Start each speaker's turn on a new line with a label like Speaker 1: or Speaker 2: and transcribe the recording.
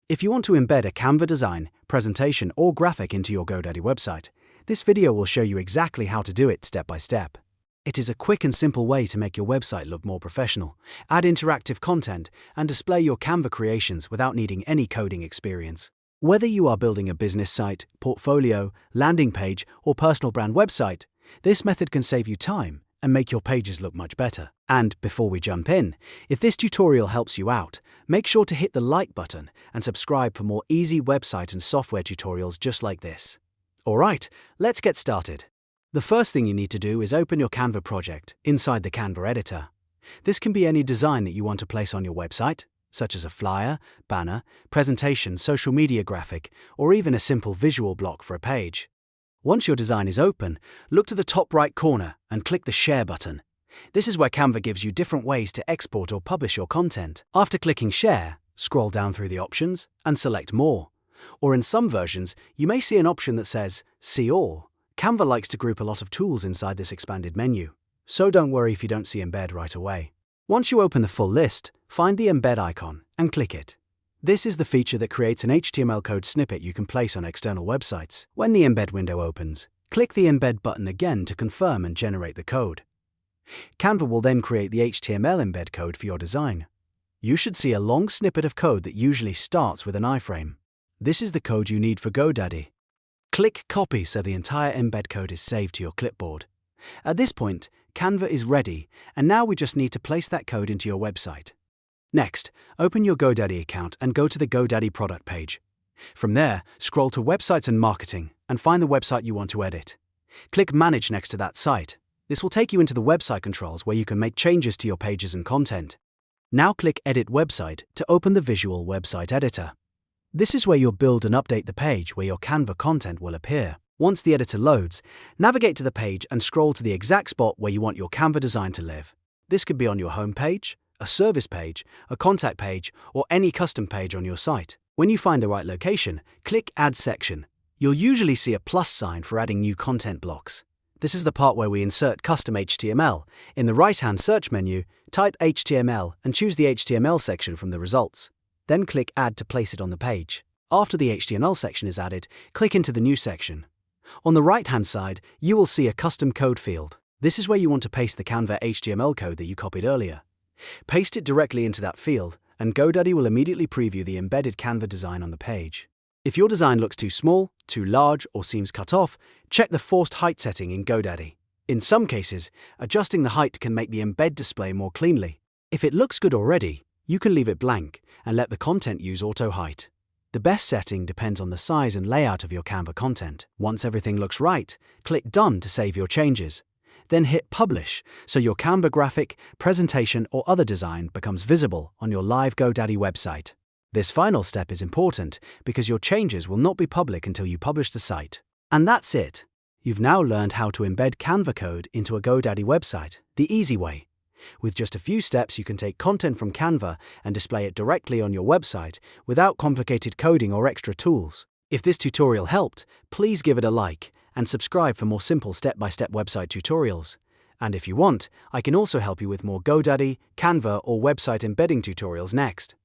Speaker 1: If you want to embed a Canva design, presentation, or graphic into your GoDaddy website, this video will show you exactly how to do it step by step. It is a quick and simple way to make your website look more professional, add interactive content, and display your Canva creations without needing any coding experience. Whether you are building a business site, portfolio, landing page, or personal brand website, this method can save you time and make your pages look much better. And before we jump in, if this tutorial helps you out, make sure to hit the like button and subscribe for more easy website and software tutorials just like this. Alright, let's get started. The first thing you need to do is open your Canva project inside the Canva editor. This can be any design that you want to place on your website, such as a flyer, banner, presentation, social media graphic, or even a simple visual block for a page. Once your design is open, look to the top right corner and click the Share button. This is where Canva gives you different ways to export or publish your content. After clicking Share, scroll down through the options and select More. Or in some versions, you may see an option that says See All. Canva likes to group a lot of tools inside this expanded menu, so don't worry if you don't see Embed right away. Once you open the full list, find the Embed icon and click it. This is the feature that creates an HTML code snippet you can place on external websites. When the Embed window opens, click the Embed button again to confirm and generate the code. Canva will then create the HTML embed code for your design. You should see a long snippet of code that usually starts with an iframe. This is the code you need for GoDaddy. Click Copy so the entire embed code is saved to your clipboard. At this point, Canva is ready, and now we just need to place that code into your website. Next, open your GoDaddy account and go to the GoDaddy product page. From there, scroll to Websites and Marketing and find the website you want to edit. Click Manage next to that site. This will take you into the website controls where you can make changes to your pages and content. Now click Edit Website to open the visual website editor. This is where you'll build and update the page where your Canva content will appear. Once the editor loads, navigate to the page and scroll to the exact spot where you want your Canva design to live. This could be on your home page, a service page, a contact page, or any custom page on your site. When you find the right location, click Add Section. You'll usually see a plus sign for adding new content blocks. This is the part where we insert custom HTML. In the right-hand search menu, type HTML and choose the HTML section from the results. Then click Add to place it on the page. After the HTML section is added, click into the new section. On the right-hand side, you will see a custom code field. This is where you want to paste the Canva HTML code that you copied earlier. Paste it directly into that field, and GoDaddy will immediately preview the embedded Canva design on the page. If your design looks too small, too large, or seems cut off, check the forced height setting in GoDaddy. In some cases, adjusting the height can make the embed display more cleanly. If it looks good already, you can leave it blank and let the content use auto height. The best setting depends on the size and layout of your Canva content. Once everything looks right, click Done to save your changes. Then hit Publish so your Canva graphic, presentation, or other design becomes visible on your live GoDaddy website. This final step is important because your changes will not be public until you publish the site. And that's it. You've now learned how to embed Canva code into a GoDaddy website, the easy way. With just a few steps, you can take content from Canva and display it directly on your website without complicated coding or extra tools. If this tutorial helped, please give it a like and subscribe for more simple step-by-step website tutorials. And if you want, I can also help you with more GoDaddy, Canva, or website embedding tutorials next.